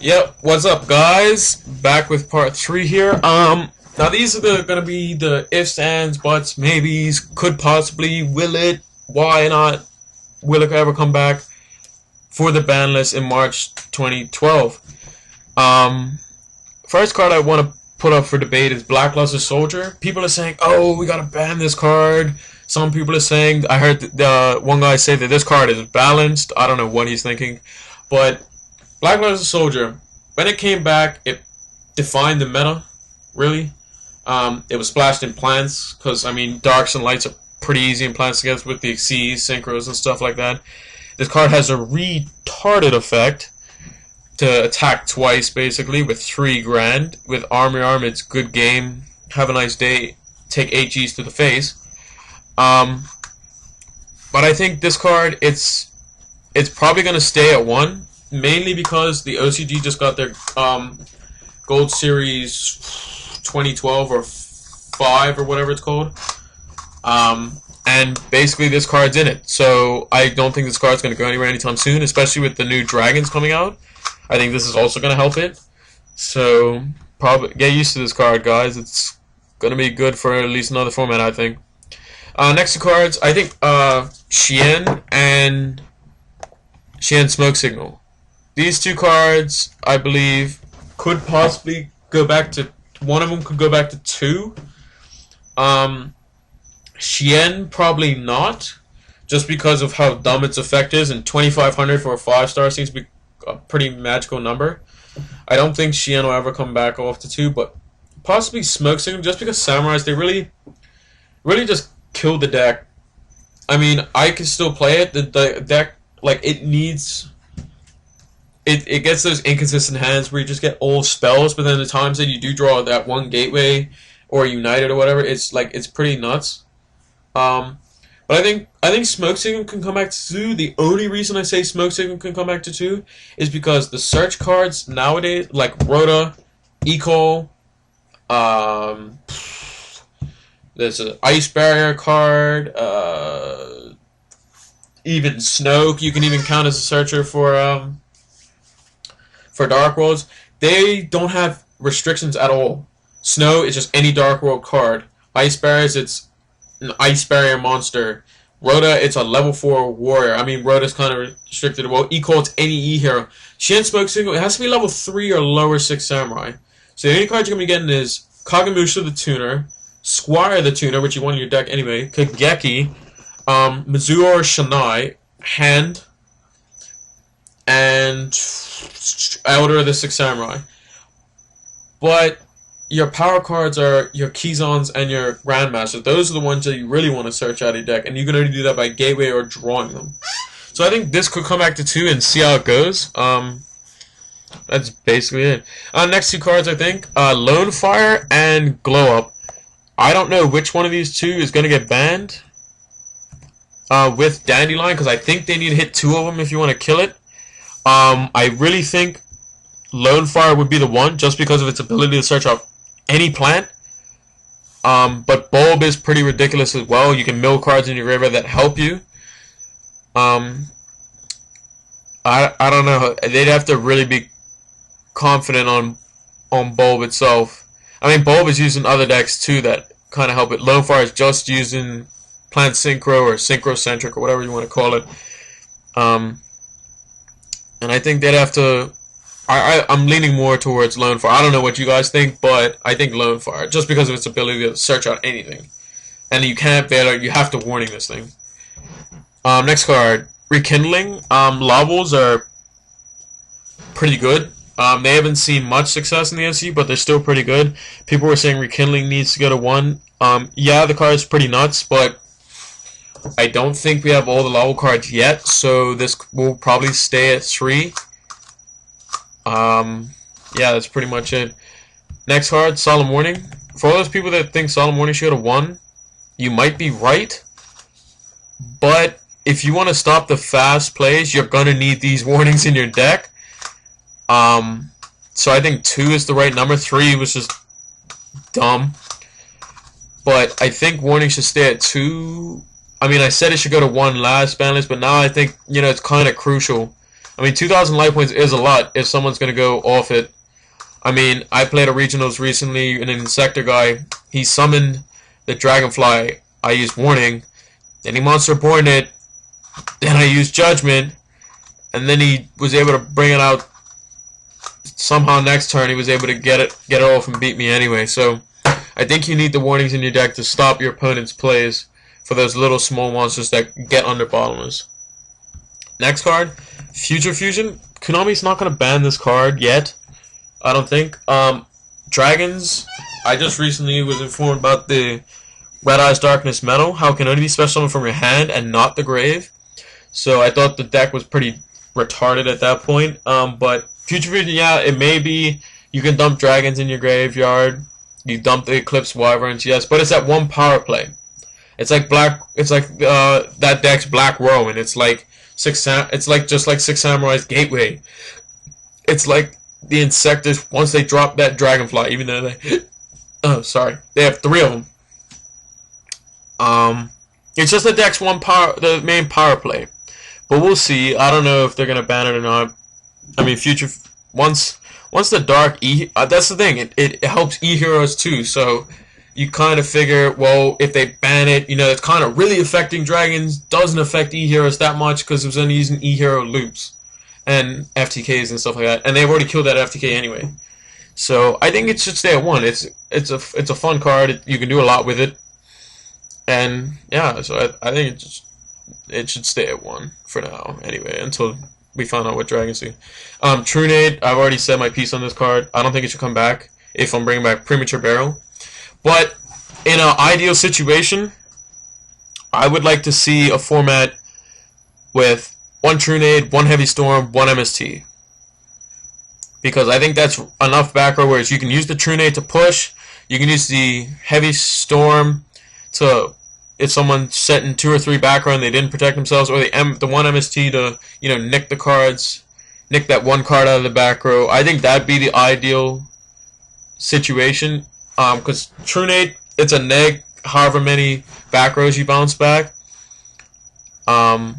Yep, what's up guys? Back with part 3 here. Now these are gonna be the ifs, ands, buts, maybes, could possibly, will it, why not, will it ever come back for the ban list in March 2012. First card I want to put up for debate is Blackluster Soldier. People are saying, oh, we gotta ban this card. Some people are saying, I heard one guy say that this card is balanced. I don't know what he's thinking, but Blackluster Soldier, when it came back, it defined the meta, really. It was splashed in plants, because, I mean, darks and lights are pretty easy in plants against with the Xyz, synchros, and stuff like that. This card has a retarded effect to attack twice, basically, with 3 grand. With arm, it's good game. Have a nice day. Take 8 Gs to the face. But I think this card, it's probably going to stay at 1. Mainly because the OCG just got their Gold Series 2012 or 5 or whatever it's called. And basically this card's in it. So I don't think this card's going to go anywhere anytime soon, especially with the new dragons coming out. I think this is also going to help it. So probably get used to this card, guys. It's going to be good for at least another format, I think. Next 2 cards, I think Xian and Xian Smoke Signal. These 2 cards, I believe, could possibly go back to... One of them could go back to 2. Xian, probably not. Just because of how dumb its effect is. And 2,500 for a 5-star seems to be a pretty magical number. I don't think Xian will ever come back off to 2. But possibly Smoke Signal. Just because Samurais, they really just killed the deck. I mean, I can still play it. The deck, like, it needs... It gets those inconsistent hands where you just get old spells, but then the times that you do draw that one gateway or united or whatever, it's pretty nuts. But I think Smoke Signal can come back to 2. The only reason I say Smoke Signal can come back to 2 is because the search cards nowadays, like Rhoda, Eco, there's an Ice Barrier card, even Snoke. You can even count as a searcher for Dark Worlds. They don't have restrictions at all. Snow is just any Dark World card. Ice Barriers, it's an Ice Barrier monster. Rhoda, it's a level 4 warrior. I mean, Rhoda's kind of restricted. Well, Eco, it's any E hero. Shin Smoke Signal, it has to be level 3 or lower 6 samurai. So the only card you're going to be getting is Kagemusha the Tuner, Squire the Tuner, which you want in your deck anyway, Kageki, Mizuo or Shanai, Hand, and Elder of the 6 Samurai. But your power cards are your Kizons and your Grandmasters. Those are the ones that you really want to search out of your deck, and you can only do that by gateway or drawing them. So I think this could come back to 2 and see how it goes. That's basically it. Next 2 cards, I think, Lone Fire and Glow Up. I don't know which one of these 2 is going to get banned with Dandelion, because I think they need to hit 2 of them if you want to kill it. I really think Lone Fire would be the one, just because of its ability to search out any plant. But Bulb is pretty ridiculous as well. You can mill cards in your river that help you. I don't know. They'd have to really be confident on Bulb itself. I mean, Bulb is using other decks too that kind of help it. Lone Fire is just using Plant Synchro or Synchrocentric or whatever you want to call it. And I think they'd have to... I'm leaning more towards Lone Fire. I don't know what you guys think, but I think Lone Fire, just because of its ability to search out anything. And you can't fail it, you have to warning this thing. Next card, Rekindling. Levels are pretty good. They haven't seen much success in the MCU, but they're still pretty good. People were saying Rekindling needs to go to 1. Yeah, the card is pretty nuts, but I don't think we have all the level cards yet, so this will probably stay at 3. Yeah, that's pretty much it. Next card, Solemn Warning. For all those people that think Solemn Warning should have 1, you might be right, but if you want to stop the fast plays, you're going to need these warnings in your deck. So I think 2 is the right number. 3 was just dumb. But I think warning should stay at 2. I mean, I said it should go to 1 last ban list, but now I think, you know, it's kind of crucial I mean, 2,000 life points is a lot if someone's going to go off it. I mean, I played a regionals recently, and an Insector guy, he summoned the Dragonfly. I used Warning, then he Monster Born it, then I used Judgment, and then he was able to bring it out somehow next turn. He was able to get it off and beat me anyway. So I think you need the warnings in your deck to stop your opponent's plays for those little small monsters that get under bottomless. Next card, Future Fusion. Konami's not going to ban this card yet, I don't think. Dragons, I just recently was informed about the Red Eyes Darkness Metal, how it can only be special summoned from your hand and not the grave. So I thought the deck was pretty retarded at that point. But Future Fusion, yeah, it may be you can dump dragons in your graveyard. You dump the Eclipse Wyverns, yes, but it's at one power play. It's like that deck's Black Rowan. It's like just like Six Samurai's Gateway. It's like the Insectors once they drop that Dragonfly, even though they have 3 of them. It's just the deck's the main power play. But we'll see. I don't know if they're gonna ban it or not. I mean, once the dark that's the thing. It helps E-Heroes too. So you kind of figure, well, if they ban it, it's kind of really affecting dragons. Doesn't affect E-Heroes that much because it was only using E-Hero loops and FTKs and stuff like that. And they've already killed that FTK anyway. So I think it should stay at 1. It's a fun card. You can do a lot with it. And yeah, so I think it should stay at 1 for now anyway, until we find out what dragons do. True Nade, I've already said my piece on this card. I don't think it should come back if I'm bringing back Premature Barrel. But in an ideal situation, I would like to see a format with 1 True Nade, 1 Heavy Storm, 1 MST. Because I think that's enough back row, whereas you can use the True Nade to push, you can use the Heavy Storm to, if someone's setting 2 or 3 back row and they didn't protect themselves, or the 1 MST to, nick the cards, nick that 1 card out of the back row. I think that'd be the ideal situation. Because True Nade, it's a neg, however many back rows you bounce back. But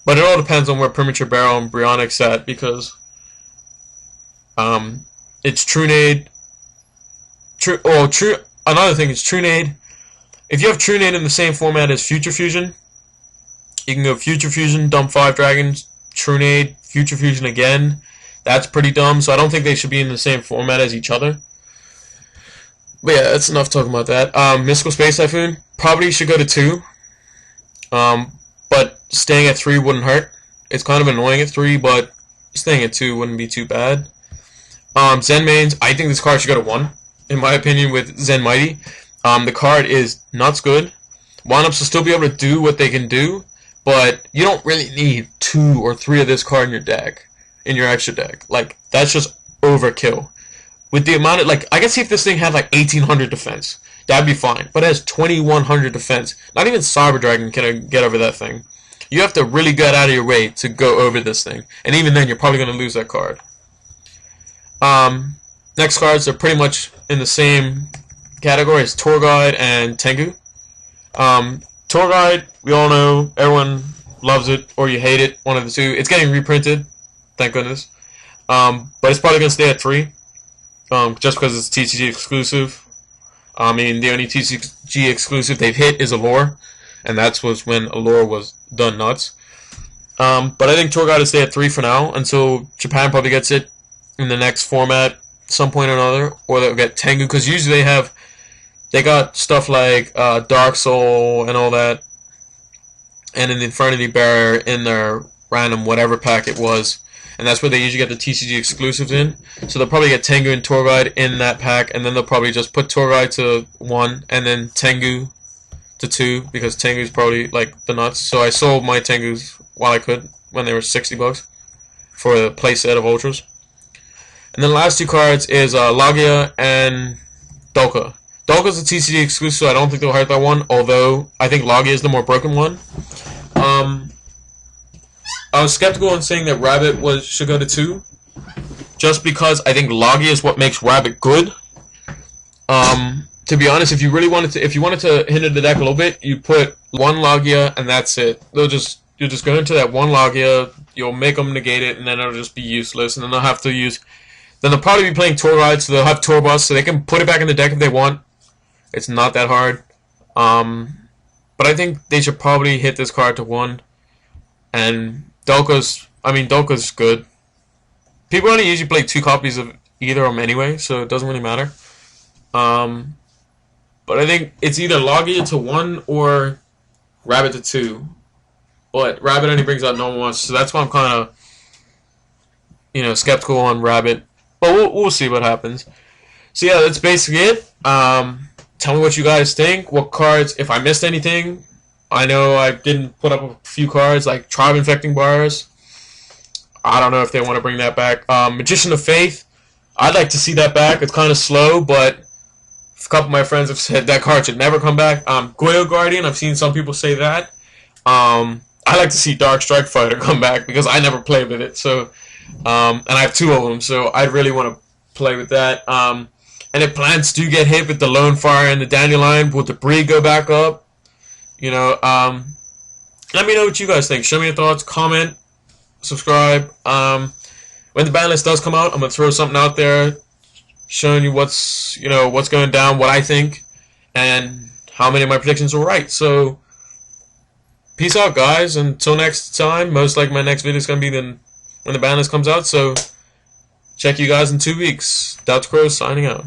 it all depends on where Premature Barrel and Brionic's at, because it's True Nade. Another thing is True Nade. If you have True Nade in the same format as Future Fusion, you can go Future Fusion, dump 5 dragons, True Nade, Future Fusion again. That's pretty dumb, so I don't think they should be in the same format as each other. But yeah, that's enough talking about that. Mystical Space Typhoon probably should go to 2. But staying at 3 wouldn't hurt. It's kind of annoying at 3, but staying at 2 wouldn't be too bad. Sandmains, I think this card should go to 1, in my opinion, with Zen Mighty. The card is nuts good. One-ups will still be able to do what they can do, but you don't really need 2 or 3 of this card in your deck, in your extra deck. Like, that's just overkill. With the amount of, I can see if this thing had 1,800 defense. That'd be fine. But it has 2,100 defense. Not even Cyber Dragon can get over that thing. You have to really get out of your way to go over this thing. And even then, you're probably going to lose that card. Next cards are pretty much in the same category as Tour Guide and Tengu. Tour Guide, we all know, everyone loves it or you hate it, one of the two. It's getting reprinted, thank goodness. But it's probably going to stay at 3. Just because it's TCG exclusive. I mean, the only TCG exclusive they've hit is Allure, and that was when Allure was done nuts. But I think Tour Guide will stay at 3 for now, until Japan probably gets it in the next format some point or another, or they'll get Tengu, because usually they got stuff like Dark Soul and all that, and an Infernity Barrier in their random whatever pack it was. And that's where they usually get the TCG exclusives in. So they'll probably get Tengu and Tour Guide in that pack, and then they'll probably just put Tour Guide to 1, and then Tengu to 2, because Tengu's probably the nuts. So I sold my Tengus while I could, when they were $60 for the playset of Ultras. And then the last 2 cards is Logia and Dolka. Dolka's a TCG exclusive, so I don't think they'll hurt that one, although I think Logia is the more broken one. I was skeptical in saying that Rabbit should go to 2, just because I think Logia is what makes Rabbit good. To be honest, if you wanted to hinder the deck a little bit, you put 1 Logia and that's it. You'll just go into that 1 Logia, you'll make them negate it, and then it'll just be useless, and then they'll have to use. Then they'll probably be playing tour guide, so they'll have tour bus, so they can put it back in the deck if they want. It's not that hard. But I think they should probably hit this card to 1. And Dolka's good. People only usually play 2 copies of either of them anyway, so it doesn't really matter. But I think it's either Logia to 1 or Rabbit to 2. But Rabbit only brings out normal ones, so that's why I'm kind of, skeptical on Rabbit. But we'll see what happens. So yeah, that's basically it. Tell me what you guys think. What cards, if I missed anything. I know I didn't put up a few cards like Tribe Infecting Bars. I don't know if they want to bring that back. Magician of Faith. I'd like to see that back. It's kind of slow, but a couple of my friends have said that card should never come back. Goyo Guardian. I've seen some people say that. I like to see Dark Strike Fighter come back because I never played with it. So, and I have 2 of them, so I really want to play with that. And if plants do get hit with the Lone Fire and the Dandelion, will debris go back up? Let me know what you guys think. Show me your thoughts. Comment. Subscribe. When the ban list does come out, I'm gonna throw something out there, showing you what's going down, what I think, and how many of my predictions were right. So, peace out, guys. Until next time. Most likely my next video is gonna be when the ban list comes out. So, check you guys in 2 weeks. Doubt Crow signing out.